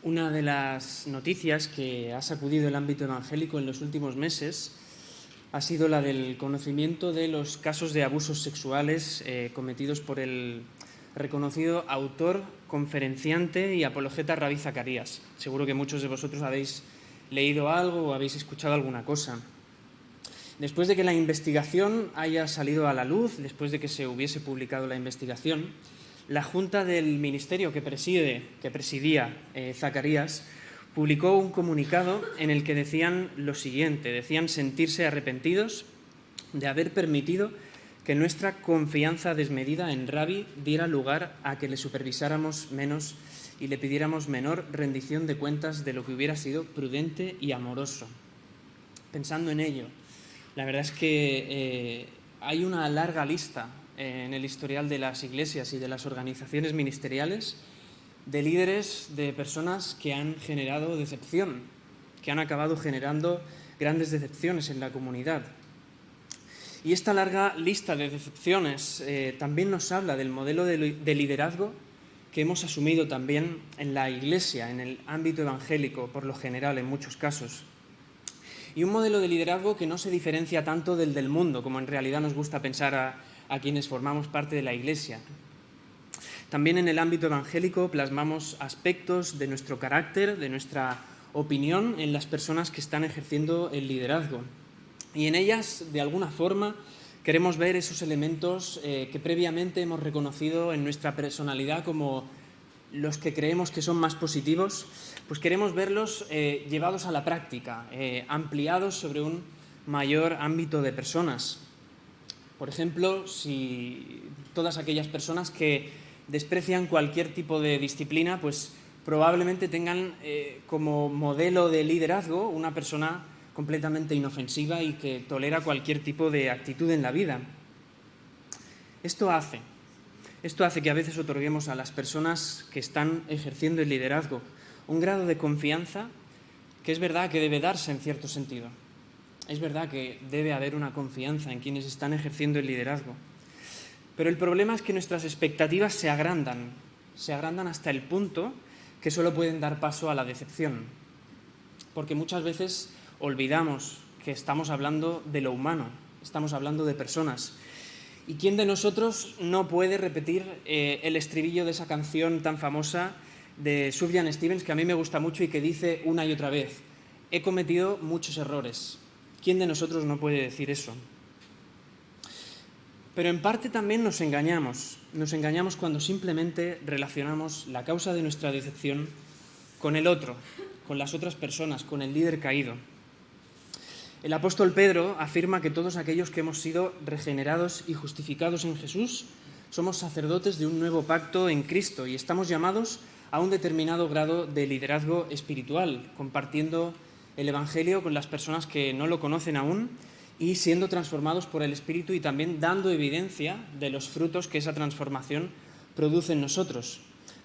Una de las noticias que ha sacudido el ámbito evangélico en los últimos meses ha sido la del conocimiento de los casos de abusos sexuales cometidos por el reconocido autor, conferenciante y apologeta Ravi Zacharias. Seguro que muchos de vosotros habéis leído algo o habéis escuchado alguna cosa. Después de que la investigación haya salido a la luz, después de que se hubiese publicado la investigación, la Junta del Ministerio que presidía Zacharias publicó un comunicado en el que decían lo siguiente: decían sentirse arrepentidos de haber permitido que nuestra confianza desmedida en Ravi diera lugar a que le supervisáramos menos y le pidiéramos menor rendición de cuentas de lo que hubiera sido prudente y amoroso. Pensando en ello, la verdad es que hay una larga lista en el historial de las iglesias y de las organizaciones ministeriales de líderes, de personas que han generado decepción, que han acabado generando grandes decepciones en la comunidad. Y esta larga lista de decepciones también nos habla del modelo de liderazgo que hemos asumido también en la Iglesia, en el ámbito evangélico, por lo general, en muchos casos. Y un modelo de liderazgo que no se diferencia tanto del mundo, como en realidad nos gusta pensar a quienes formamos parte de la Iglesia. También en el ámbito evangélico plasmamos aspectos de nuestro carácter, de nuestra opinión en las personas que están ejerciendo el liderazgo. Y en ellas, de alguna forma, queremos ver esos elementos que previamente hemos reconocido en nuestra personalidad como los que creemos que son más positivos, pues queremos verlos llevados a la práctica, ampliados sobre un mayor ámbito de personas. Por ejemplo, si todas aquellas personas que desprecian cualquier tipo de disciplina, pues probablemente tengan como modelo de liderazgo una persona completamente inofensiva y que tolera cualquier tipo de actitud en la vida. Esto hace que a veces otorguemos a las personas que están ejerciendo el liderazgo un grado de confianza que es verdad que debe darse en cierto sentido. Es verdad que debe haber una confianza en quienes están ejerciendo el liderazgo. Pero el problema es que nuestras expectativas se agrandan hasta el punto que solo pueden dar paso a la decepción. Porque muchas veces olvidamos que estamos hablando de lo humano, estamos hablando de personas. ¿Y quién de nosotros no puede repetir el estribillo de esa canción tan famosa de Sufjan Stevens, que a mí me gusta mucho y que dice una y otra vez: he cometido muchos errores? ¿Quién de nosotros no puede decir eso? Pero en parte también nos engañamos cuando simplemente relacionamos la causa de nuestra decepción con el otro, con las otras personas, con el líder caído. El apóstol Pedro afirma que todos aquellos que hemos sido regenerados y justificados en Jesús somos sacerdotes de un nuevo pacto en Cristo y estamos llamados a un determinado grado de liderazgo espiritual, compartiendo el Evangelio con las personas que no lo conocen aún y siendo transformados por el Espíritu y también dando evidencia de los frutos que esa transformación produce en nosotros.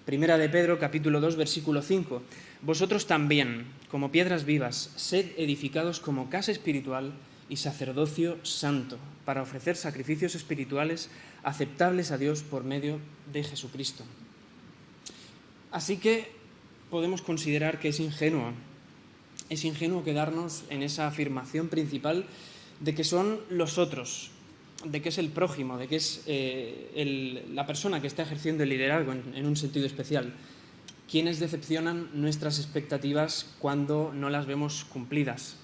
Primera de Pedro, capítulo 2, versículo 5. Vosotros también, como piedras vivas, sed edificados como casa espiritual y sacerdocio santo, para ofrecer sacrificios espirituales aceptables a Dios por medio de Jesucristo. Así que podemos considerar que es ingenuo quedarnos en esa afirmación principal de que son los otros, de que es el prójimo, de que es la persona que está ejerciendo el liderazgo en un sentido especial, quienes decepcionan nuestras expectativas cuando no las vemos cumplidas.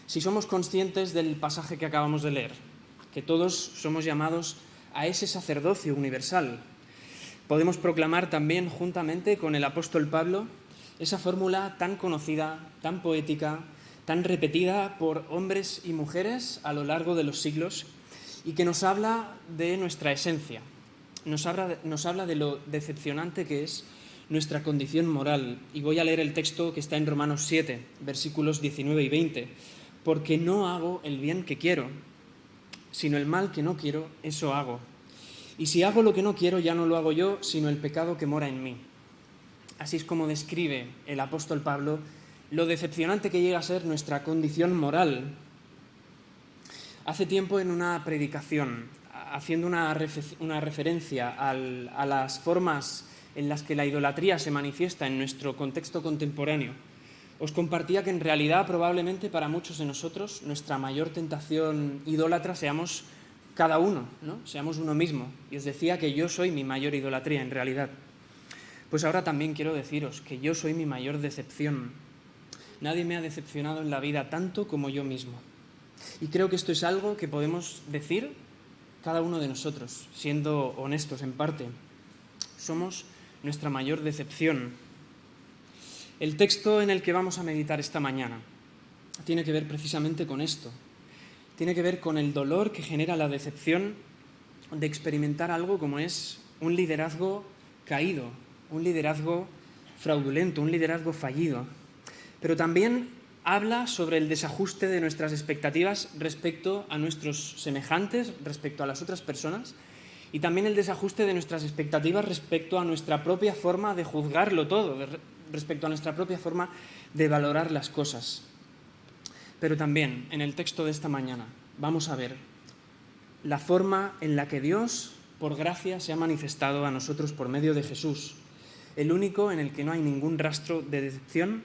Si somos conscientes del pasaje que acabamos de leer, que todos somos llamados a ese sacerdocio universal, podemos proclamar también juntamente con el apóstol Pablo esa fórmula tan conocida, tan poética, tan repetida por hombres y mujeres a lo largo de los siglos y que nos habla de nuestra esencia, nos habla de lo decepcionante que es nuestra condición moral. Y voy a leer el texto que está en Romanos 7, versículos 19 y 20. Porque no hago el bien que quiero, sino el mal que no quiero, eso hago. Y si hago lo que no quiero, ya no lo hago yo, sino el pecado que mora en mí. Así es como describe el apóstol Pablo lo decepcionante que llega a ser nuestra condición moral. Hace tiempo en una predicación, haciendo una referencia a las formas en las que la idolatría se manifiesta en nuestro contexto contemporáneo, os compartía que en realidad probablemente para muchos de nosotros nuestra mayor tentación idólatra seamos cada uno, ¿no? Seamos uno mismo. Y os decía que yo soy mi mayor idolatría en realidad. Pues ahora también quiero deciros que yo soy mi mayor decepción. Nadie me ha decepcionado en la vida tanto como yo mismo. Y creo que esto es algo que podemos decir cada uno de nosotros, siendo honestos en parte. Somos nuestra mayor decepción. El texto en el que vamos a meditar esta mañana tiene que ver precisamente con esto. Tiene que ver con el dolor que genera la decepción de experimentar algo como es un liderazgo caído, un liderazgo fraudulento, un liderazgo fallido. Pero también habla sobre el desajuste de nuestras expectativas respecto a nuestros semejantes, respecto a las otras personas, y también el desajuste de nuestras expectativas respecto a nuestra propia forma de juzgarlo todo, respecto a nuestra propia forma de valorar las cosas. Pero también, en el texto de esta mañana, vamos a ver la forma en la que Dios, por gracia, se ha manifestado a nosotros por medio de Jesús, el único en el que no hay ningún rastro de decepción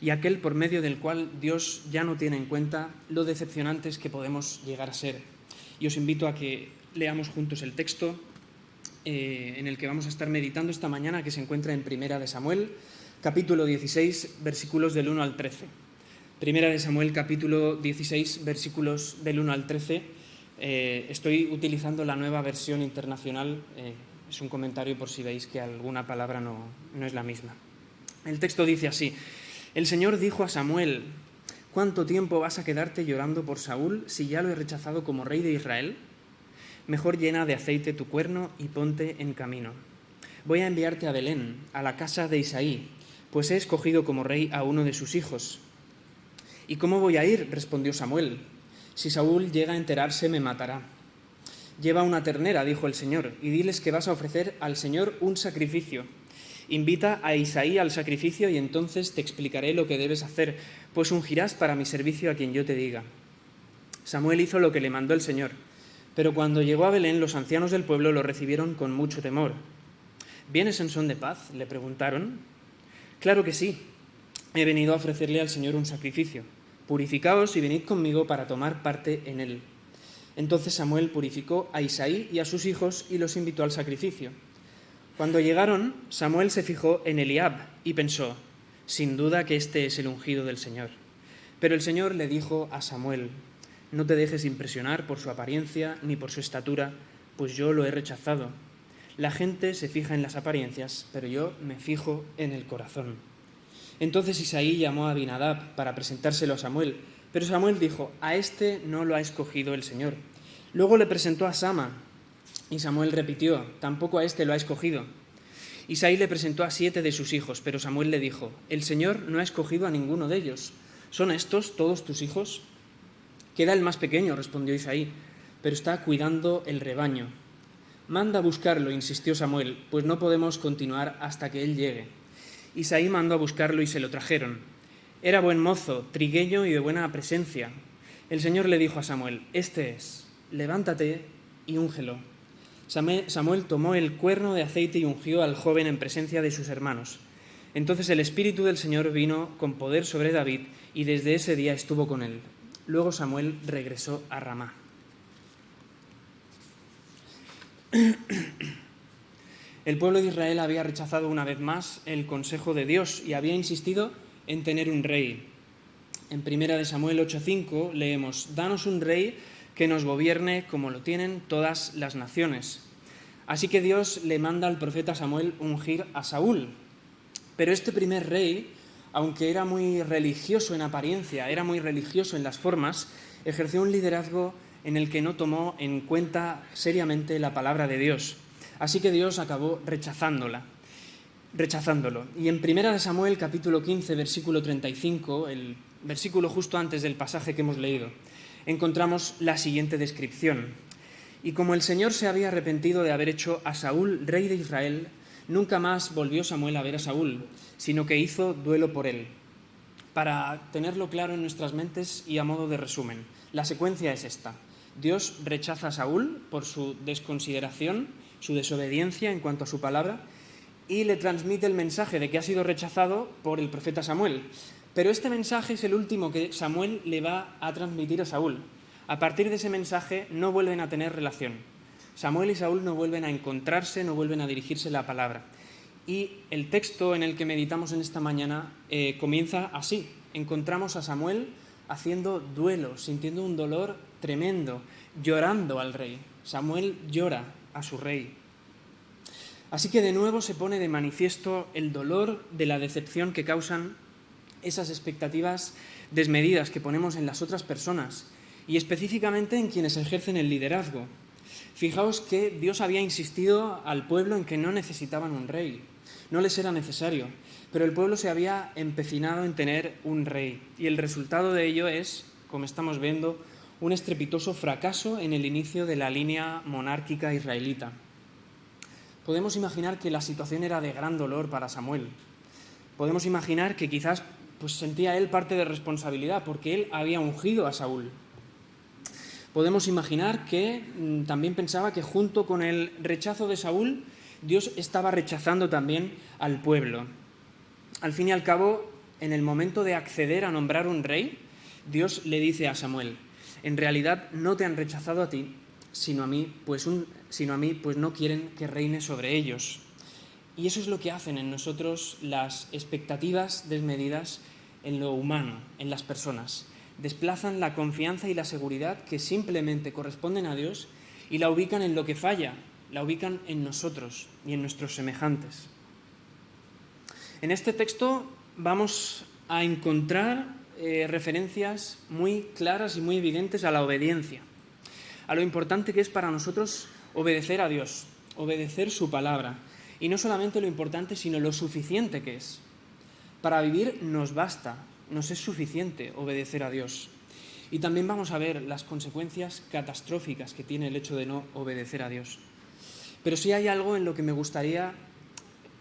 y aquel por medio del cual Dios ya no tiene en cuenta lo decepcionantes que podemos llegar a ser. Y os invito a que leamos juntos el texto en el que vamos a estar meditando esta mañana, que se encuentra en Primera de Samuel, capítulo 16, versículos del 1 al 13. Primera de Samuel, capítulo 16, versículos del 1 al 13. Estoy utilizando la nueva versión internacional. Es un comentario por si veis que alguna palabra no es la misma. El texto dice así: El Señor dijo a Samuel: ¿Cuánto tiempo vas a quedarte llorando por Saúl si ya lo he rechazado como rey de Israel? Mejor llena de aceite tu cuerno y ponte en camino. Voy a enviarte a Belén, a la casa de Isaí, pues he escogido como rey a uno de sus hijos. ¿Y cómo voy a ir?, respondió Samuel. Si Saúl llega a enterarse, me matará. Lleva una ternera, dijo el Señor, y diles que vas a ofrecer al Señor un sacrificio. Invita a Isaí al sacrificio y entonces te explicaré lo que debes hacer, pues ungirás para mi servicio a quien yo te diga. Samuel hizo lo que le mandó el Señor, pero cuando llegó a Belén, los ancianos del pueblo lo recibieron con mucho temor. ¿Vienes en son de paz?, le preguntaron. Claro que sí, he venido a ofrecerle al Señor un sacrificio. Purificaos y venid conmigo para tomar parte en él. Entonces Samuel purificó a Isaí y a sus hijos y los invitó al sacrificio. Cuando llegaron, Samuel se fijó en Eliab y pensó: sin duda que este es el ungido del Señor. Pero el Señor le dijo a Samuel: no te dejes impresionar por su apariencia ni por su estatura, pues yo lo he rechazado. La gente se fija en las apariencias, pero yo me fijo en el corazón. Entonces Isaí llamó a Abinadab para presentárselo a Samuel, pero Samuel dijo: a este no lo ha escogido el Señor. Luego le presentó a Sama, y Samuel repitió: tampoco a este lo ha escogido. Isaí le presentó a 7 de sus hijos, pero Samuel le dijo: el Señor no ha escogido a ninguno de ellos. ¿Son estos todos tus hijos? Queda el más pequeño, respondió Isaí, pero está cuidando el rebaño. Manda a buscarlo, insistió Samuel, pues no podemos continuar hasta que él llegue. Isaí mandó a buscarlo y se lo trajeron. Era buen mozo, trigueño y de buena presencia. El Señor le dijo a Samuel: este es, levántate y úngelo. Samuel tomó el cuerno de aceite y ungió al joven en presencia de sus hermanos. Entonces el Espíritu del Señor vino con poder sobre David y desde ese día estuvo con él. Luego Samuel regresó a Ramá. El pueblo de Israel había rechazado una vez más el consejo de Dios y había insistido en tener un rey. En 1 Samuel 8:5 leemos: danos un rey que nos gobierne como lo tienen todas las naciones. Así que Dios le manda al profeta Samuel ungir a Saúl. Pero este primer rey, aunque era muy religioso en apariencia, era muy religioso en las formas, ejerció un liderazgo en el que no tomó en cuenta seriamente la palabra de Dios. Así que Dios acabó rechazándolo. Y en 1 Samuel capítulo 15, versículo 35, el versículo justo antes del pasaje que hemos leído, encontramos la siguiente descripción. Y como el Señor se había arrepentido de haber hecho a Saúl rey de Israel, nunca más volvió Samuel a ver a Saúl, sino que hizo duelo por él. Para tenerlo claro en nuestras mentes y a modo de resumen, la secuencia es esta. Dios rechaza a Saúl por su desconsideración, su desobediencia en cuanto a su palabra, y le transmite el mensaje de que ha sido rechazado por el profeta Samuel. Pero este mensaje es el último que Samuel le va a transmitir a Saúl. A partir de ese mensaje no vuelven a tener relación. Samuel y Saúl no vuelven a encontrarse, no vuelven a dirigirse la palabra. Y el texto en el que meditamos en esta mañana comienza así. Encontramos a Samuel haciendo duelo, sintiendo un dolor tremendo, llorando al rey. Samuel llora a su rey. Así que de nuevo se pone de manifiesto el dolor de la decepción que causan esas expectativas desmedidas que ponemos en las otras personas y específicamente en quienes ejercen el liderazgo. Fijaos que Dios había insistido al pueblo en que no necesitaban un rey, no les era necesario, pero el pueblo se había empecinado en tener un rey y el resultado de ello es, como estamos viendo, un estrepitoso fracaso en el inicio de la línea monárquica israelita. Podemos imaginar que la situación era de gran dolor para Samuel. Podemos imaginar que quizás sentía él parte de responsabilidad porque él había ungido a Saúl. Podemos imaginar que también pensaba que junto con el rechazo de Saúl, Dios estaba rechazando también al pueblo. Al fin y al cabo, en el momento de acceder a nombrar un rey, Dios le dice a Samuel: en realidad no te han rechazado a ti, sino a mí, pues no quieren que reine sobre ellos. Y eso es lo que hacen en nosotros las expectativas desmedidas en lo humano, en las personas. Desplazan la confianza y la seguridad que simplemente corresponden a Dios y la ubican en lo que falla, la ubican en nosotros y en nuestros semejantes. En este texto vamos a encontrar referencias muy claras y muy evidentes a la obediencia, a lo importante que es para nosotros obedecer a Dios, obedecer su palabra, y no solamente lo importante, sino lo suficiente que es. Para vivir nos basta, nos es suficiente obedecer a Dios. Y también vamos a ver las consecuencias catastróficas que tiene el hecho de no obedecer a Dios. Pero si hay algo en lo que me gustaría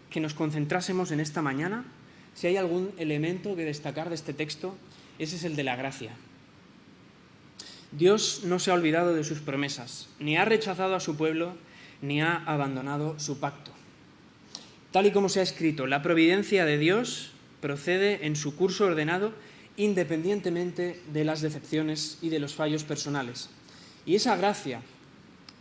que nos concentrásemos en esta mañana, si hay algún elemento que destacar de este texto, ese es el de la gracia. Dios no se ha olvidado de sus promesas, ni ha rechazado a su pueblo, ni ha abandonado su pacto. Tal y como se ha escrito, la providencia de Dios procede en su curso ordenado independientemente de las decepciones y de los fallos personales. Y esa gracia,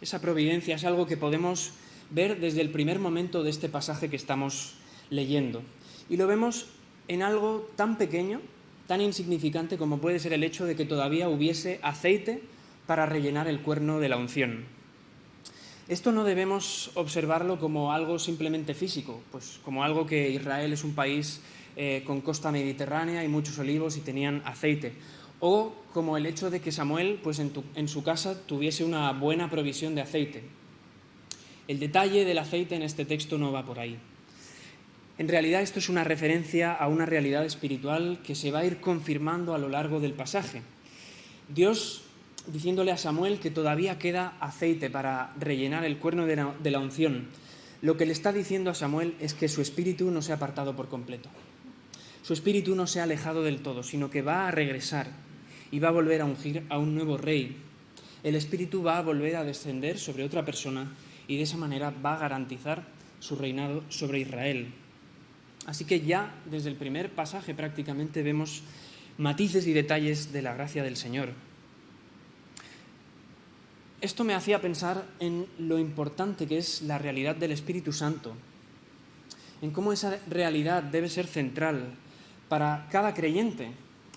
esa providencia es algo que podemos ver desde el primer momento de este pasaje que estamos leyendo. Y lo vemos en algo tan pequeño, tan insignificante como puede ser el hecho de que todavía hubiese aceite para rellenar el cuerno de la unción. Esto no debemos observarlo como algo simplemente físico, pues como algo que Israel es un país con costa mediterránea y muchos olivos y tenían aceite, o como el hecho de que Samuel en su casa tuviese una buena provisión de aceite. El detalle del aceite en este texto no va por ahí. En realidad esto es una referencia a una realidad espiritual que se va a ir confirmando a lo largo del pasaje. Dios, diciéndole a Samuel que todavía queda aceite para rellenar el cuerno de la unción, lo que le está diciendo a Samuel es que su espíritu no se ha apartado por completo. Su espíritu no se ha alejado del todo, sino que va a regresar y va a volver a ungir a un nuevo rey. El espíritu va a volver a descender sobre otra persona y de esa manera va a garantizar su reinado sobre Israel. Así que ya desde el primer pasaje prácticamente vemos matices y detalles de la gracia del Señor. Esto me hacía pensar en lo importante que es la realidad del Espíritu Santo, en cómo esa realidad debe ser central para cada creyente,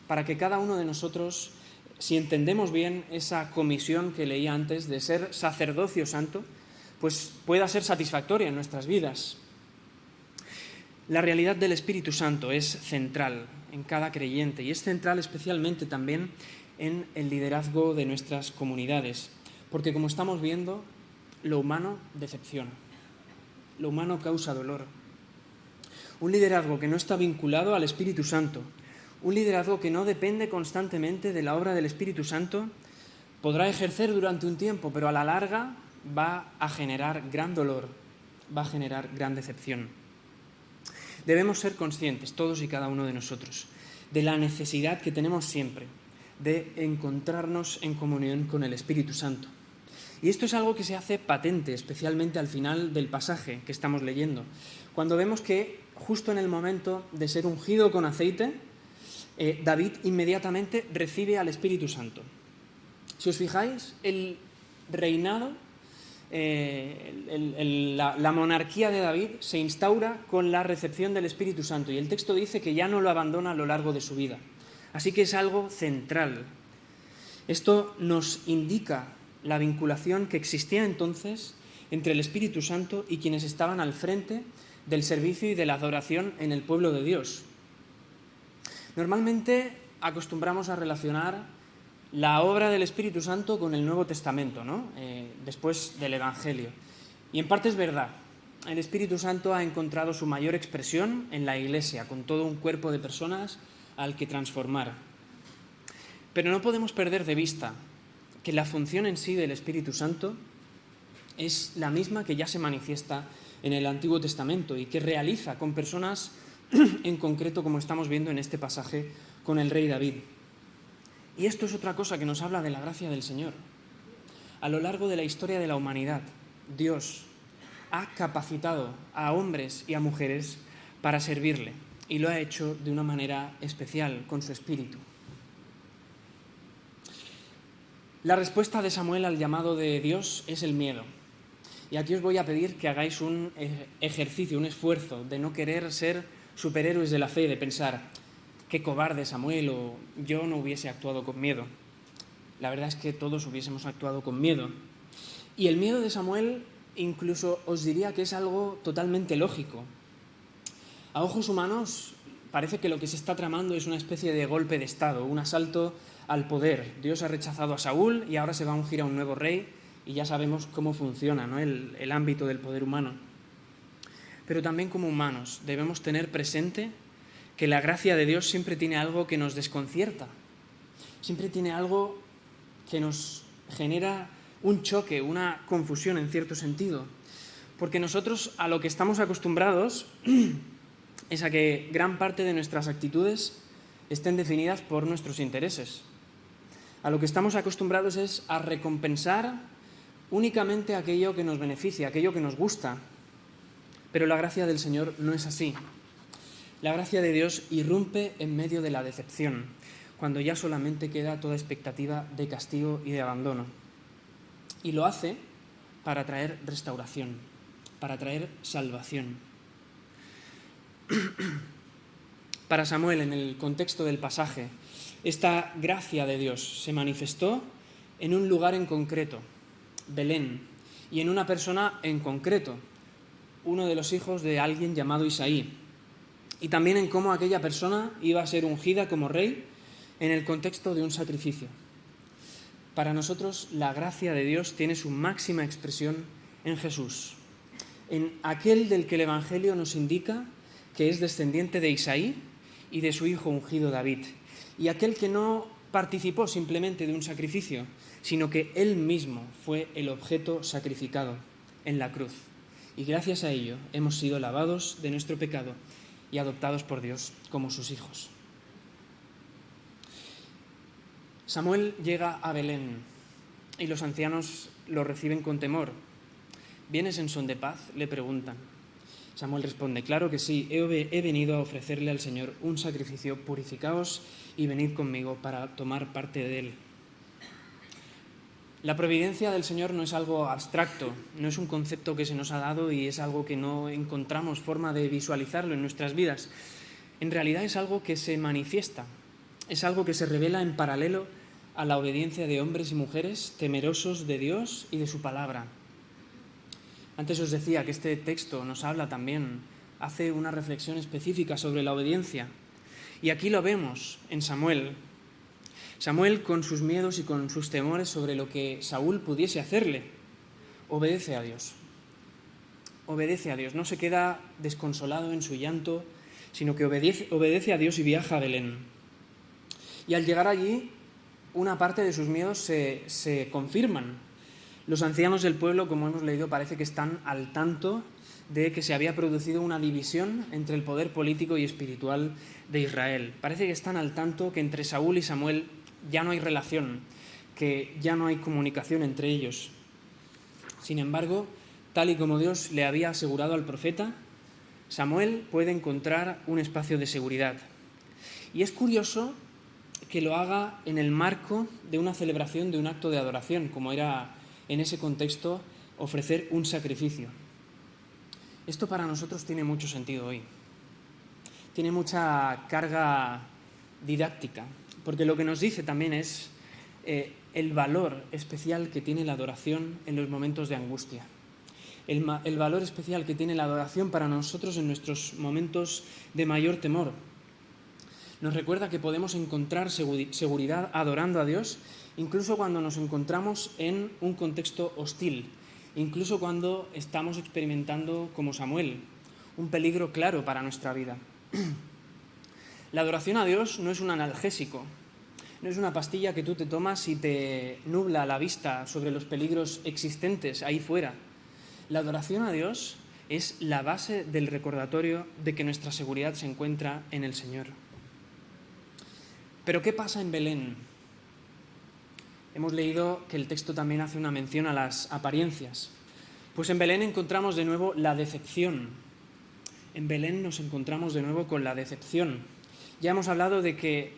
para que cada uno de nosotros, si entendemos bien esa comisión que leía antes de ser sacerdocio santo, pues pueda ser satisfactoria en nuestras vidas. La realidad del Espíritu Santo es central en cada creyente y es central especialmente también en el liderazgo de nuestras comunidades, porque como estamos viendo, lo humano decepciona, lo humano causa dolor. Un liderazgo que no está vinculado al Espíritu Santo, un liderazgo que no depende constantemente de la obra del Espíritu Santo, podrá ejercer durante un tiempo, pero a la larga va a generar gran dolor, va a generar gran decepción. Debemos ser conscientes, todos y cada uno de nosotros, de la necesidad que tenemos siempre de encontrarnos en comunión con el Espíritu Santo. Y esto es algo que se hace patente, especialmente al final del pasaje que estamos leyendo, cuando vemos que justo en el momento de ser ungido con aceite, David inmediatamente recibe al Espíritu Santo. Si os fijáis, el reinado, la monarquía de David se instaura con la recepción del Espíritu Santo, y el texto dice que ya no lo abandona a lo largo de su vida. Así que es algo central. Esto nos indica la vinculación que existía entonces entre el Espíritu Santo y quienes estaban al frente del servicio y de la adoración en el pueblo de Dios. Normalmente acostumbramos a relacionar la obra del Espíritu Santo con el Nuevo Testamento, ¿no? Después del Evangelio. Y en parte es verdad. El Espíritu Santo ha encontrado su mayor expresión en la Iglesia, con todo un cuerpo de personas al que transformar. Pero no podemos perder de vista que la función en sí del Espíritu Santo es la misma que ya se manifiesta en el Antiguo Testamento y que realiza con personas en concreto, como estamos viendo en este pasaje con el rey David. Y esto es otra cosa que nos habla de la gracia del Señor. A lo largo de la historia de la humanidad, Dios ha capacitado a hombres y a mujeres para servirle, y lo ha hecho de una manera especial, con su Espíritu. La respuesta de Samuel al llamado de Dios es el miedo. Y aquí os voy a pedir que hagáis un ejercicio, un esfuerzo de no querer ser superhéroes de la fe, de pensar, qué cobarde Samuel, o yo no hubiese actuado con miedo. La verdad es que todos hubiésemos actuado con miedo. Y el miedo de Samuel incluso os diría que es algo totalmente lógico. A ojos humanos parece que lo que se está tramando es una especie de golpe de Estado, un asalto al poder. Dios ha rechazado a Saúl y ahora se va a ungir a un nuevo rey, y ya sabemos cómo funciona, ¿no? el ámbito del poder humano. Pero también como humanos debemos tener presente que la gracia de Dios siempre tiene algo que nos desconcierta, siempre tiene algo que nos genera un choque, una confusión en cierto sentido, porque nosotros a lo que estamos acostumbrados es a que gran parte de nuestras actitudes estén definidas por nuestros intereses. A lo que estamos acostumbrados es a recompensar únicamente aquello que nos beneficia, aquello que nos gusta. Pero la gracia del Señor no es así. La gracia de Dios irrumpe en medio de la decepción, cuando ya solamente queda toda expectativa de castigo y de abandono. Y lo hace para traer restauración, para traer salvación. Para Samuel, en el contexto del pasaje, esta gracia de Dios se manifestó en un lugar en concreto, Belén, y en una persona en concreto, uno de los hijos de alguien llamado Isaí, y también en cómo aquella persona iba a ser ungida como rey en el contexto de un sacrificio. Para nosotros, la gracia de Dios tiene su máxima expresión en Jesús, en aquel del que el Evangelio nos indica que es descendiente de Isaí y de su hijo ungido David, y aquel que no participó simplemente de un sacrificio, sino que él mismo fue el objeto sacrificado en la cruz. Y gracias a ello hemos sido lavados de nuestro pecado y adoptados por Dios como sus hijos. Samuel llega a Belén y los ancianos lo reciben con temor. ¿Vienes en son de paz?, le preguntan. Samuel responde, claro que sí, he venido a ofrecerle al Señor un sacrificio, purificaos y venid conmigo para tomar parte de él. La providencia del Señor no es algo abstracto, no es un concepto que se nos ha dado y es algo que no encontramos forma de visualizarlo en nuestras vidas. En realidad es algo que se manifiesta, es algo que se revela en paralelo a la obediencia de hombres y mujeres temerosos de Dios y de su palabra. Antes os decía que este texto nos habla también, hace una reflexión específica sobre la obediencia. Y aquí lo vemos en Samuel. Samuel, con sus miedos y con sus temores sobre lo que Saúl pudiese hacerle, obedece a Dios. Obedece a Dios, no se queda desconsolado en su llanto, sino que obedece a Dios y viaja a Belén. Y al llegar allí, una parte de sus miedos se confirman. Los ancianos del pueblo, como hemos leído, parece que están al tanto de que se había producido una división entre el poder político y espiritual de Israel. Parece que están al tanto que entre Saúl y Samuel ya no hay relación, que ya no hay comunicación entre ellos. Sin embargo, tal y como Dios le había asegurado al profeta, Samuel puede encontrar un espacio de seguridad. Y es curioso que lo haga en el marco de una celebración, de un acto de adoración, como era en ese contexto ofrecer un sacrificio. Esto para nosotros tiene mucho sentido hoy. Tiene mucha carga didáctica, porque lo que nos dice también es el valor especial que tiene la adoración en los momentos de angustia. El valor especial que tiene la adoración para nosotros en nuestros momentos de mayor temor. Nos recuerda que podemos encontrar seguridad adorando a Dios, incluso cuando nos encontramos en un contexto hostil, incluso cuando estamos experimentando, como Samuel, un peligro claro para nuestra vida. La adoración a Dios no es un analgésico, no es una pastilla que tú te tomas y te nubla la vista sobre los peligros existentes ahí fuera. La adoración a Dios es la base del recordatorio de que nuestra seguridad se encuentra en el Señor. Pero ¿qué pasa en Belén? Hemos leído que el texto también hace una mención a las apariencias. Pues en Belén encontramos de nuevo la decepción. En Belén nos encontramos de nuevo con la decepción. Ya hemos hablado de que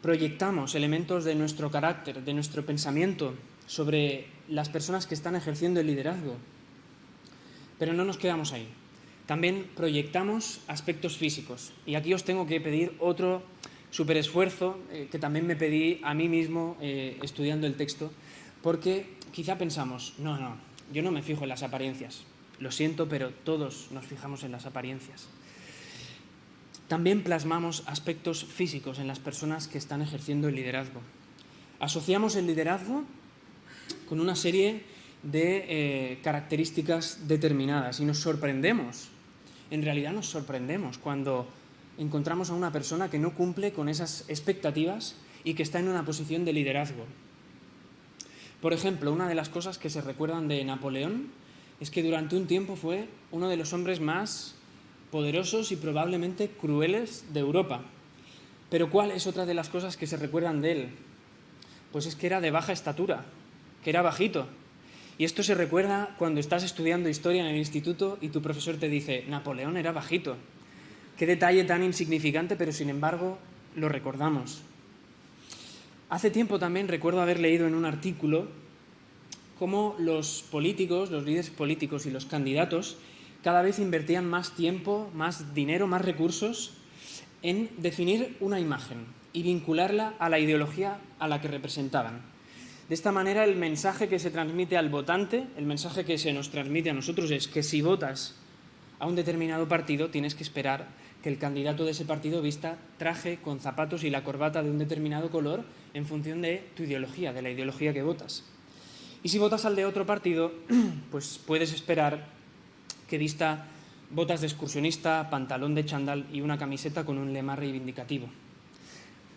proyectamos elementos de nuestro carácter, de nuestro pensamiento, sobre las personas que están ejerciendo el liderazgo. Pero no nos quedamos ahí. También proyectamos aspectos físicos. Y aquí os tengo que pedir otro superesfuerzo que también me pedí a mí mismo estudiando el texto, porque quizá pensamos, no, yo no me fijo en las apariencias. Lo siento, pero todos nos fijamos en las apariencias. También plasmamos aspectos físicos en las personas que están ejerciendo el liderazgo. Asociamos el liderazgo con una serie de características determinadas y nos sorprendemos. En realidad nos sorprendemos cuando encontramos a una persona que no cumple con esas expectativas y que está en una posición de liderazgo. Por ejemplo, una de las cosas que se recuerdan de Napoleón es que durante un tiempo fue uno de los hombres más poderosos y probablemente crueles de Europa. Pero ¿cuál es otra de las cosas que se recuerdan de él? Pues es que era de baja estatura, que era bajito. Y esto se recuerda cuando estás estudiando historia en el instituto y tu profesor te dice, Napoleón era bajito. Qué detalle tan insignificante, pero sin embargo lo recordamos. Hace tiempo también recuerdo haber leído en un artículo cómo los políticos, los líderes políticos y los candidatos cada vez invertían más tiempo, más dinero, más recursos en definir una imagen y vincularla a la ideología a la que representaban. De esta manera el mensaje que se transmite al votante, el mensaje que se nos transmite a nosotros es que si votas a un determinado partido tienes que esperar que el candidato de ese partido vista traje con zapatos y la corbata de un determinado color en función de tu ideología, de la ideología que votas. Y si votas al de otro partido, pues puedes esperar que vista botas de excursionista, pantalón de chándal y una camiseta con un lema reivindicativo.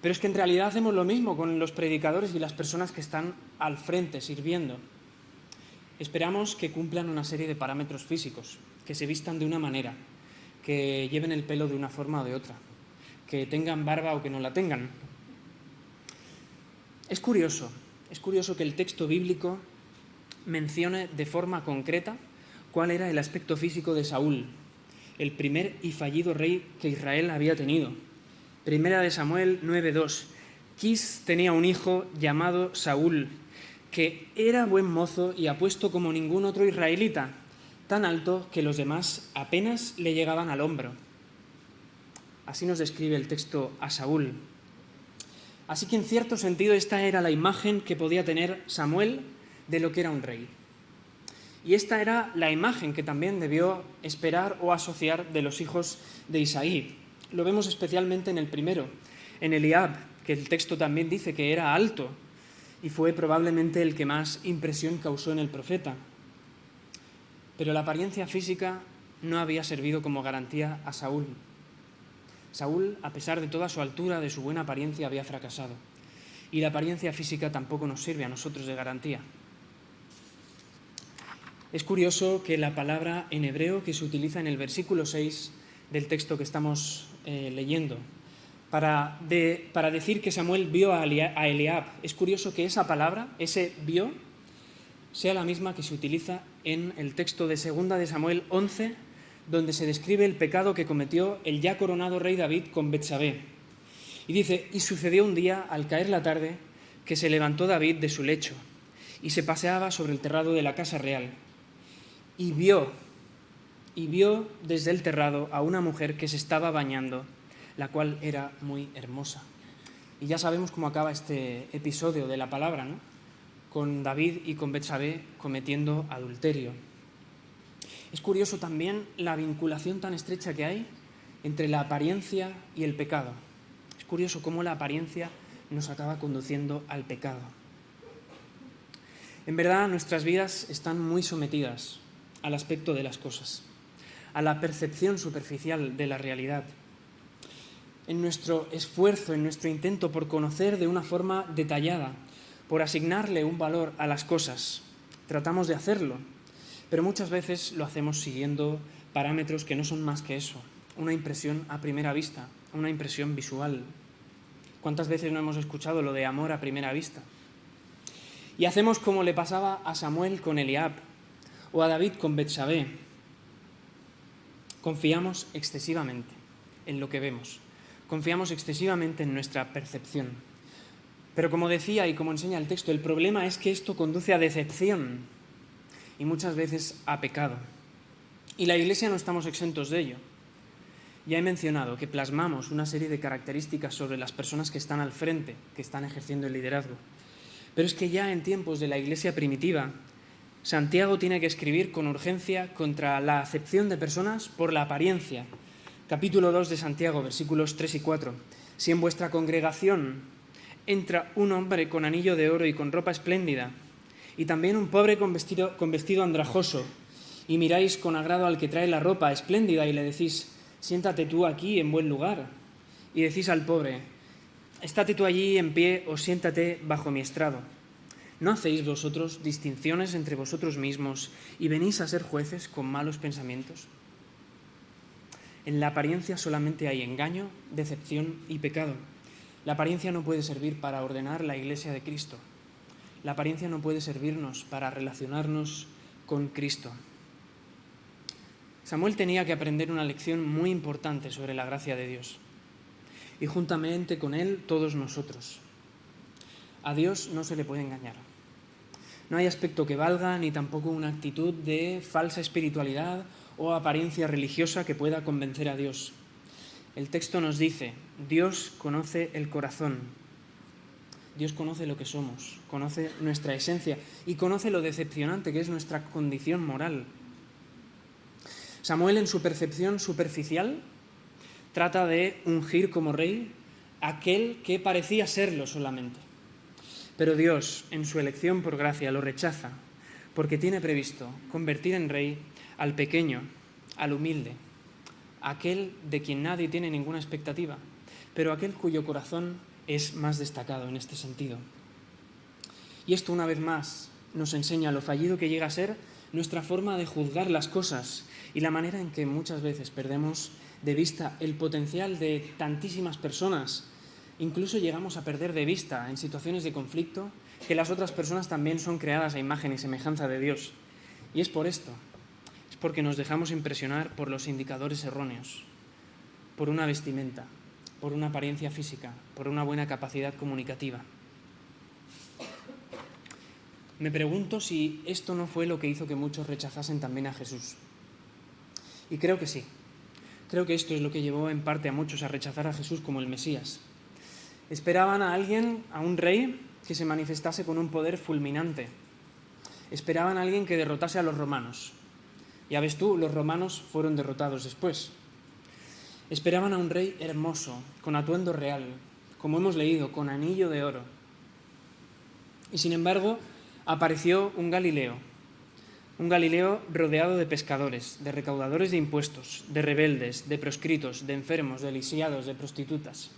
Pero es que en realidad hacemos lo mismo con los predicadores y las personas que están al frente sirviendo. Esperamos que cumplan una serie de parámetros físicos, que se vistan de una manera, que lleven el pelo de una forma o de otra, que tengan barba o que no la tengan. Es curioso que el texto bíblico mencione de forma concreta cuál era el aspecto físico de Saúl, el primer y fallido rey que Israel había tenido. Primera de Samuel 9:2. Quis tenía un hijo llamado Saúl, que era buen mozo y apuesto como ningún otro israelita, tan alto que los demás apenas le llegaban al hombro. Así nos describe el texto a Saúl. Así que en cierto sentido esta era la imagen que podía tener Samuel de lo que era un rey. Y esta era la imagen que también debió esperar o asociar de los hijos de Isaí. Lo vemos especialmente en el primero, en Eliab, que el texto también dice que era alto y fue probablemente el que más impresión causó en el profeta. Pero la apariencia física no había servido como garantía a Saúl. Saúl, a pesar de toda su altura, de su buena apariencia, había fracasado. Y la apariencia física tampoco nos sirve a nosotros de garantía. Es curioso que la palabra en hebreo que se utiliza en el versículo 6 del texto que estamos leyendo, para decir que Samuel vio a Eliab, es curioso que esa palabra, ese vio, sea la misma que se utiliza en el texto de 2 de Samuel 11, donde se describe el pecado que cometió el ya coronado rey David con Betsabé. Y dice: y sucedió un día, al caer la tarde, que se levantó David de su lecho y se paseaba sobre el terrado de la casa real. Y vio desde el terrado a una mujer que se estaba bañando, la cual era muy hermosa. Y ya sabemos cómo acaba este episodio de la palabra, ¿no? Con David y con Betsabé cometiendo adulterio. Es curioso también la vinculación tan estrecha que hay entre la apariencia y el pecado. Es curioso cómo la apariencia nos acaba conduciendo al pecado. En verdad, nuestras vidas están muy sometidas al aspecto de las cosas, a la percepción superficial de la realidad. En nuestro esfuerzo, en nuestro intento por conocer de una forma detallada, por asignarle un valor a las cosas, tratamos de hacerlo, pero muchas veces lo hacemos siguiendo parámetros que no son más que eso, una impresión a primera vista, una impresión visual. ¿Cuántas veces no hemos escuchado lo de amor a primera vista? Y hacemos como le pasaba a Samuel con Eliab o a David con Betsabé. Confiamos excesivamente en lo que vemos, confiamos excesivamente en nuestra percepción. Pero como decía y como enseña el texto, el problema es que esto conduce a decepción y muchas veces a pecado. Y la Iglesia no estamos exentos de ello. Ya he mencionado que plasmamos una serie de características sobre las personas que están al frente, que están ejerciendo el liderazgo. Pero es que ya en tiempos de la Iglesia primitiva, Santiago tiene que escribir con urgencia contra la acepción de personas por la apariencia. Capítulo 2 de Santiago, versículos 3 y 4. Si en vuestra congregación entra un hombre con anillo de oro y con ropa espléndida, y también un pobre con vestido andrajoso, y miráis con agrado al que trae la ropa espléndida y le decís: siéntate tú aquí en buen lugar, y decís al pobre: estate tú allí en pie o siéntate bajo mi estrado. ¿No hacéis vosotros distinciones entre vosotros mismos y venís a ser jueces con malos pensamientos? En la apariencia solamente hay engaño, decepción y pecado. La apariencia no puede servir para ordenar la Iglesia de Cristo. La apariencia no puede servirnos para relacionarnos con Cristo. Samuel tenía que aprender una lección muy importante sobre la gracia de Dios. Y juntamente con él, todos nosotros. A Dios no se le puede engañar. No hay aspecto que valga, ni tampoco una actitud de falsa espiritualidad o apariencia religiosa que pueda convencer a Dios. El texto nos dice: Dios conoce el corazón. Dios conoce lo que somos, conoce nuestra esencia y conoce lo decepcionante que es nuestra condición moral. Samuel, en su percepción superficial, trata de ungir como rey aquel que parecía serlo solamente. Pero Dios, en su elección por gracia, lo rechaza, porque tiene previsto convertir en rey al pequeño, al humilde, aquel de quien nadie tiene ninguna expectativa, pero aquel cuyo corazón es más destacado en este sentido. Y esto, una vez más, nos enseña lo fallido que llega a ser nuestra forma de juzgar las cosas y la manera en que muchas veces perdemos de vista el potencial de tantísimas personas. Incluso llegamos a perder de vista, en situaciones de conflicto, que las otras personas también son creadas a imagen y semejanza de Dios. Y es por esto, es porque nos dejamos impresionar por los indicadores erróneos, por una vestimenta, por una apariencia física, por una buena capacidad comunicativa. Me pregunto si esto no fue lo que hizo que muchos rechazasen también a Jesús. Y creo que sí. Creo que esto es lo que llevó en parte a muchos a rechazar a Jesús como el Mesías. Esperaban a alguien, a un rey, que se manifestase con un poder fulminante. Esperaban a alguien que derrotase a los romanos. Ya ves tú, los romanos fueron derrotados después. Esperaban a un rey hermoso, con atuendo real, como hemos leído, con anillo de oro. Y sin embargo, apareció un Galileo rodeado de pescadores, de recaudadores de impuestos, de rebeldes, de proscritos, de enfermos, de lisiados, de prostitutas.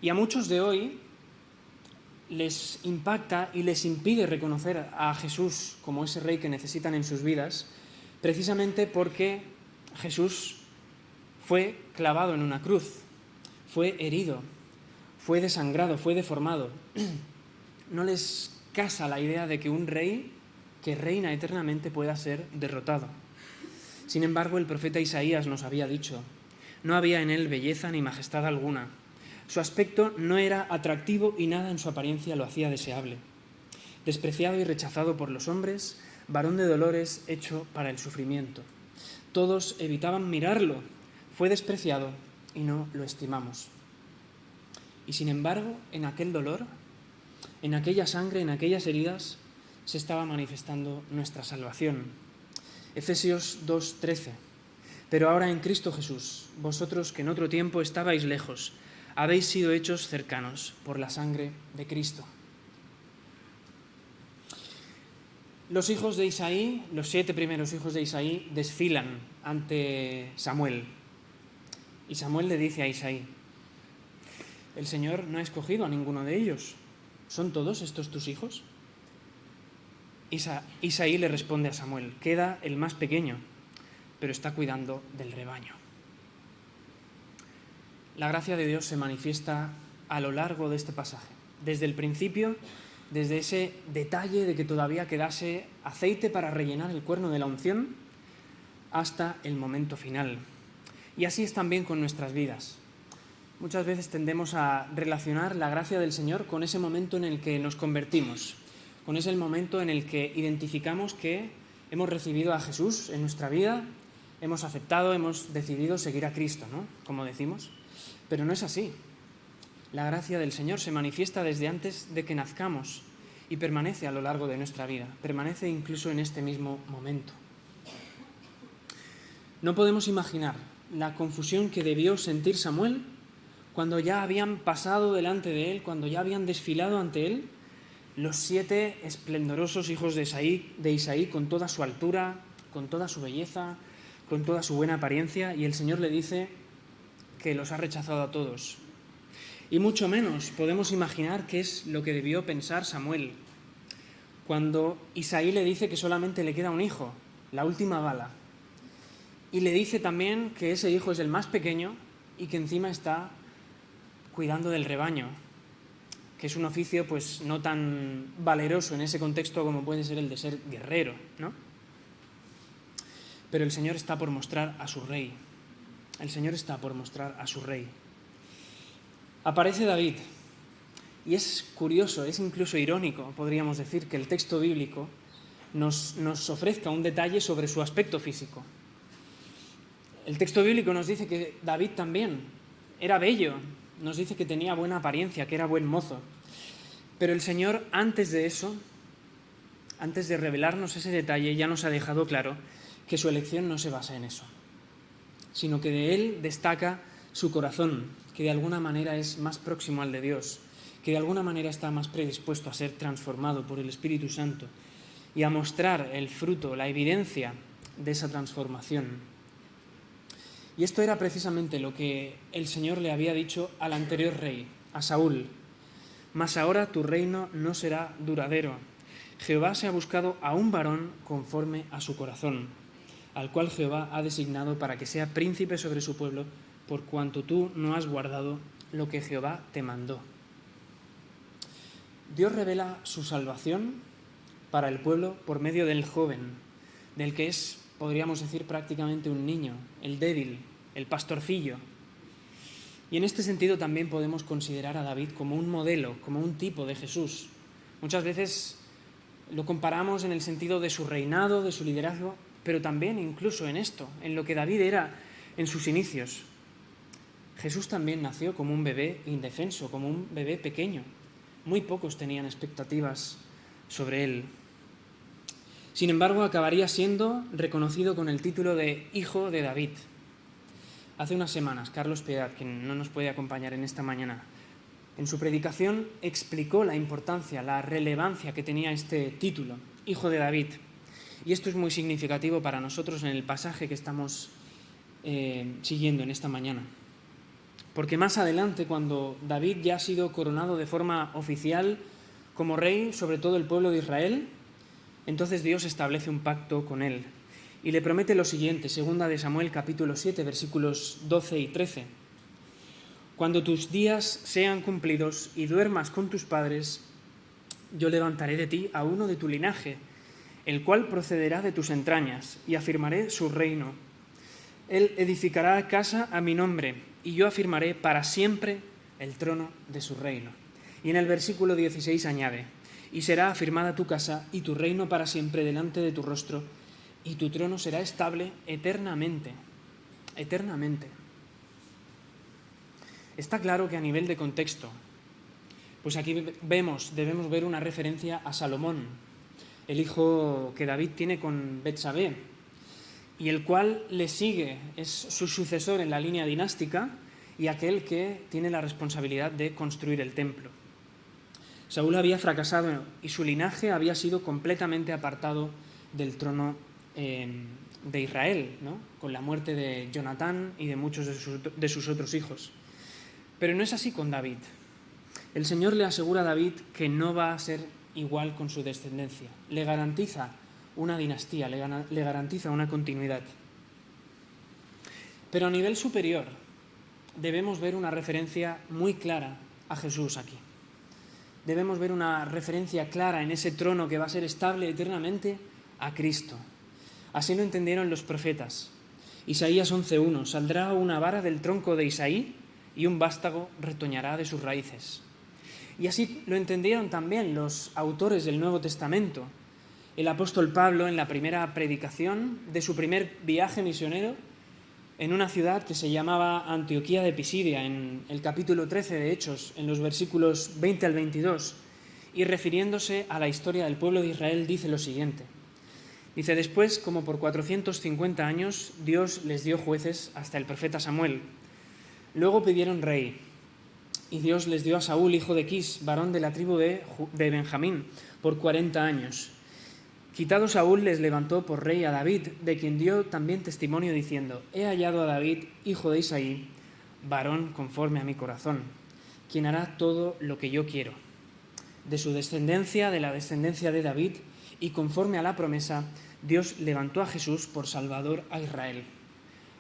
Y a muchos de hoy les impacta y les impide reconocer a Jesús como ese rey que necesitan en sus vidas, precisamente porque Jesús fue clavado en una cruz, fue herido, fue desangrado, fue deformado. No les casa la idea de que un rey que reina eternamente, pueda ser derrotado. Sin embargo, el profeta Isaías nos había dicho: no había en él belleza ni majestad alguna. Su aspecto no era atractivo y nada en su apariencia lo hacía deseable. Despreciado y rechazado por los hombres, varón de dolores, hecho para el sufrimiento. Todos evitaban mirarlo. Fue despreciado y no lo estimamos. Y sin embargo, en aquel dolor, en aquella sangre, en aquellas heridas, se estaba manifestando nuestra salvación. Efesios 2:13. Pero ahora en Cristo Jesús, vosotros que en otro tiempo estabais lejos, habéis sido hechos cercanos por la sangre de Cristo. Los hijos de Isaí, los 7 primeros hijos de Isaí, desfilan ante Samuel. Y Samuel le dice a Isaí: el Señor no ha escogido a ninguno de ellos. ¿Son todos estos tus hijos? Isaí le responde a Samuel: queda el más pequeño, pero está cuidando del rebaño. La gracia de Dios se manifiesta a lo largo de este pasaje, desde el principio, desde ese detalle de que todavía quedase aceite para rellenar el cuerno de la unción, hasta el momento final. Y así es también con nuestras vidas. Muchas veces tendemos a relacionar la gracia del Señor con ese momento en el que nos convertimos, con ese momento en el que identificamos que hemos recibido a Jesús en nuestra vida, hemos aceptado, hemos decidido seguir a Cristo, ¿no? Como decimos. Pero no es así. La gracia del Señor se manifiesta desde antes de que nazcamos y permanece a lo largo de nuestra vida, permanece incluso en este mismo momento. No podemos imaginar la confusión que debió sentir Samuel cuando ya habían pasado delante de él, cuando ya habían desfilado ante él los 7 esplendorosos hijos de Isaí con toda su altura, con toda su belleza, con toda su buena apariencia, y el Señor le dice que los ha rechazado a todos. Y mucho menos podemos imaginar qué es lo que debió pensar Samuel cuando Isaí le dice que solamente le queda un hijo, la última bala, y le dice también que ese hijo es el más pequeño y que encima está cuidando del rebaño, que es un oficio pues no tan valeroso en ese contexto como puede ser el de ser guerrero, ¿no? Pero el Señor está por mostrar a su rey. El Señor está por mostrar a su rey. Aparece David, y es curioso, es incluso irónico, podríamos decir, que el texto bíblico nos ofrezca un detalle sobre su aspecto físico. El texto bíblico nos dice que David también era bello, nos dice que tenía buena apariencia, que era buen mozo. Pero el Señor, antes de eso, antes de revelarnos ese detalle, ya nos ha dejado claro que su elección no se basa en eso, sino que de él destaca su corazón, que de alguna manera es más próximo al de Dios, que de alguna manera está más predispuesto a ser transformado por el Espíritu Santo y a mostrar el fruto, la evidencia de esa transformación. Y esto era precisamente lo que el Señor le había dicho al anterior rey, a Saúl: mas ahora tu reino no será duradero. Jehová se ha buscado a un varón conforme a su corazón, al cual Jehová ha designado para que sea príncipe sobre su pueblo, por cuanto tú no has guardado lo que Jehová te mandó. Dios revela su salvación para el pueblo por medio del joven, del que es, podríamos decir, prácticamente un niño, el débil, el pastorcillo. Y en este sentido también podemos considerar a David como un modelo, como un tipo de Jesús. Muchas veces lo comparamos en el sentido de su reinado, de su liderazgo, pero también incluso en esto, en lo que David era en sus inicios. Jesús también nació como un bebé indefenso, como un bebé pequeño. Muy pocos tenían expectativas sobre él. Sin embargo, acabaría siendo reconocido con el título de Hijo de David. Hace unas semanas, Carlos Piedad, quien no nos puede acompañar en esta mañana, en su predicación explicó la importancia, la relevancia que tenía este título, Hijo de David. Y esto es muy significativo para nosotros en el pasaje que estamos siguiendo en esta mañana. Porque más adelante, cuando David ya ha sido coronado de forma oficial como rey sobre todo el pueblo de Israel, entonces Dios establece un pacto con él y le promete lo siguiente, 2 de Samuel capítulo 7, versículos 12 y 13. Cuando tus días sean cumplidos y duermas con tus padres, yo levantaré de ti a uno de tu linaje, el cual procederá de tus entrañas, y afirmaré su reino. Él edificará casa a mi nombre, y yo afirmaré para siempre el trono de su reino. Y en el versículo 16 añade, y será afirmada tu casa y tu reino para siempre delante de tu rostro, y tu trono será estable eternamente. Eternamente. Está claro que a nivel de contexto, pues aquí debemos ver una referencia a Salomón, el hijo que David tiene con Betsabé, y el cual le sigue, es su sucesor en la línea dinástica y aquel que tiene la responsabilidad de construir el templo. Saúl había fracasado y su linaje había sido completamente apartado del trono de Israel, ¿no? Con la muerte de Jonatán y de muchos de sus otros hijos. Pero no es así con David. El Señor le asegura a David que no va a ser igual con su descendencia. Le garantiza una dinastía, le garantiza una continuidad. Pero a nivel superior debemos ver una referencia muy clara a Jesús aquí. Debemos ver una referencia clara en ese trono que va a ser estable eternamente a Cristo. Así lo entendieron los profetas. Isaías 11:1, saldrá una vara del tronco de Isaí y un vástago retoñará de sus raíces. Y así lo entendieron también los autores del Nuevo Testamento. El apóstol Pablo, en la primera predicación de su primer viaje misionero, en una ciudad que se llamaba Antioquía de Pisidia, en el capítulo 13 de Hechos, en los versículos 20 al 22, y refiriéndose a la historia del pueblo de Israel, dice lo siguiente. Dice, después, como por 450 años, Dios les dio jueces hasta el profeta Samuel. Luego pidieron rey, y Dios les dio a Saúl, hijo de Quis, varón de la tribu de Benjamín, por 40 años. Quitado Saúl, les levantó por rey a David, de quien dio también testimonio diciendo, he hallado a David, hijo de Isaí, varón conforme a mi corazón, quien hará todo lo que yo quiero. De su descendencia, de la descendencia de David, y conforme a la promesa, Dios levantó a Jesús por Salvador a Israel.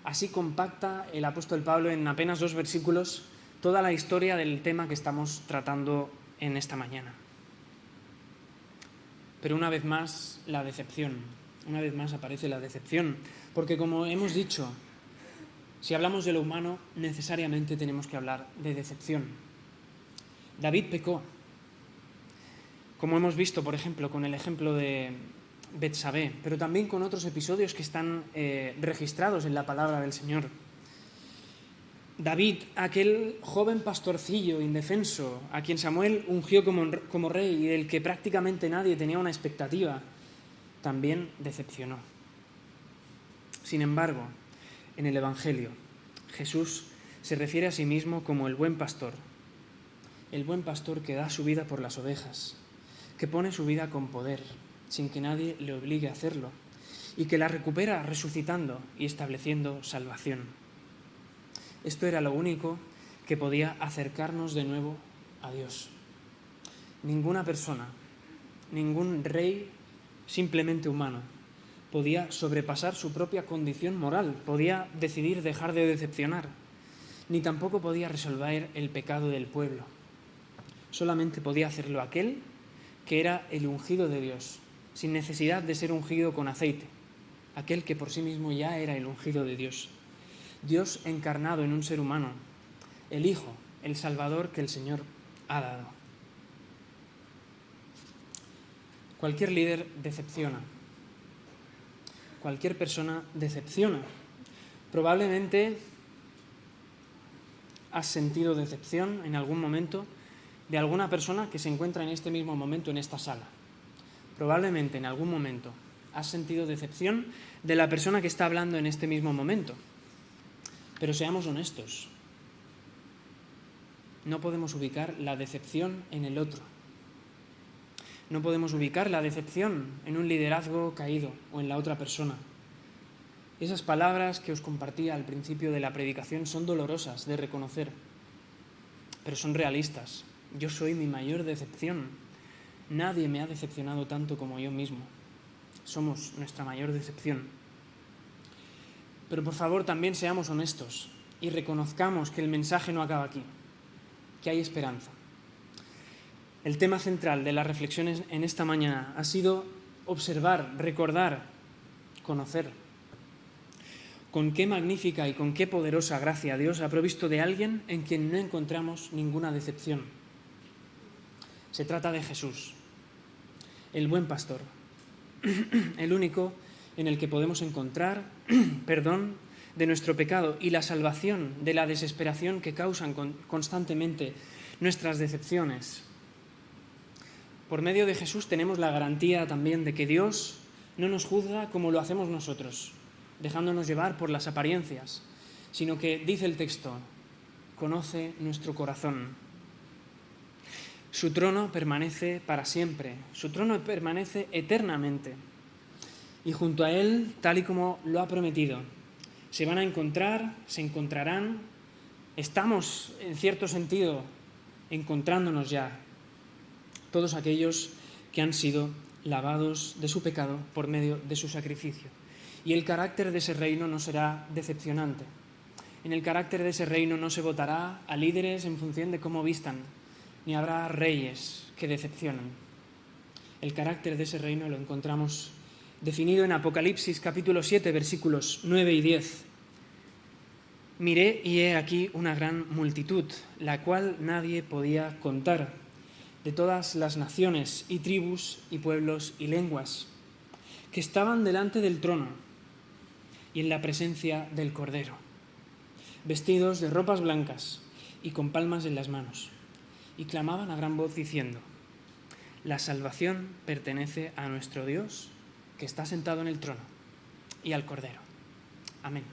Así compacta el apóstol Pablo en apenas 2 versículos toda la historia del tema que estamos tratando en esta mañana. Pero una vez más, la decepción. Una vez más aparece la decepción. Porque como hemos dicho, si hablamos de lo humano, necesariamente tenemos que hablar de decepción. David pecó. Como hemos visto, por ejemplo, con el ejemplo de Betsabé, pero también con otros episodios que están registrados en la palabra del Señor. David, aquel joven pastorcillo indefenso, a quien Samuel ungió como rey y del que prácticamente nadie tenía una expectativa, también decepcionó. Sin embargo, en el Evangelio, Jesús se refiere a sí mismo como el buen pastor que da su vida por las ovejas, que pone su vida con poder, sin que nadie le obligue a hacerlo, y que la recupera resucitando y estableciendo salvación. Esto era lo único que podía acercarnos de nuevo a Dios. Ninguna persona, ningún rey simplemente humano, podía sobrepasar su propia condición moral, podía decidir dejar de decepcionar, ni tampoco podía resolver el pecado del pueblo. Solamente podía hacerlo aquel que era el ungido de Dios, sin necesidad de ser ungido con aceite, aquel que por sí mismo ya era el ungido de Dios. Dios encarnado en un ser humano, el Hijo, el Salvador que el Señor ha dado. Cualquier líder decepciona. Cualquier persona decepciona. Probablemente has sentido decepción en algún momento de alguna persona que se encuentra en este mismo momento en esta sala. Probablemente en algún momento has sentido decepción de la persona que está hablando en este mismo momento. Pero seamos honestos, no podemos ubicar la decepción en el otro. No podemos ubicar la decepción en un liderazgo caído o en la otra persona. Esas palabras que os compartía al principio de la predicación son dolorosas de reconocer, pero son realistas. Yo soy mi mayor decepción. Nadie me ha decepcionado tanto como yo mismo. Somos nuestra mayor decepción. Pero por favor también seamos honestos y reconozcamos que el mensaje no acaba aquí, que hay esperanza. El tema central de las reflexiones en esta mañana ha sido observar, recordar, conocer. Con qué magnífica y con qué poderosa gracia Dios ha provisto de alguien en quien no encontramos ninguna decepción. Se trata de Jesús, el buen pastor, el único en el que podemos encontrar perdón de nuestro pecado y la salvación de la desesperación que causan constantemente nuestras decepciones. Por medio de Jesús tenemos la garantía también de que Dios no nos juzga como lo hacemos nosotros, dejándonos llevar por las apariencias, sino que, dice el texto, conoce nuestro corazón. Su trono permanece para siempre, su trono permanece eternamente. Y junto a Él, tal y como lo ha prometido, se van a encontrar, se encontrarán, estamos, en cierto sentido, encontrándonos ya, todos aquellos que han sido lavados de su pecado por medio de su sacrificio. Y el carácter de ese reino no será decepcionante. En el carácter de ese reino no se votará a líderes en función de cómo vistan, ni habrá reyes que decepcionan. El carácter de ese reino lo encontramos definido en Apocalipsis capítulo 7, versículos 9 y 10. Miré y he aquí una gran multitud, la cual nadie podía contar, de todas las naciones y tribus y pueblos y lenguas, que estaban delante del trono y en la presencia del Cordero, vestidos de ropas blancas y con palmas en las manos, y clamaban a gran voz diciendo: la salvación pertenece a nuestro Dios, que está sentado en el trono, y al Cordero. Amén.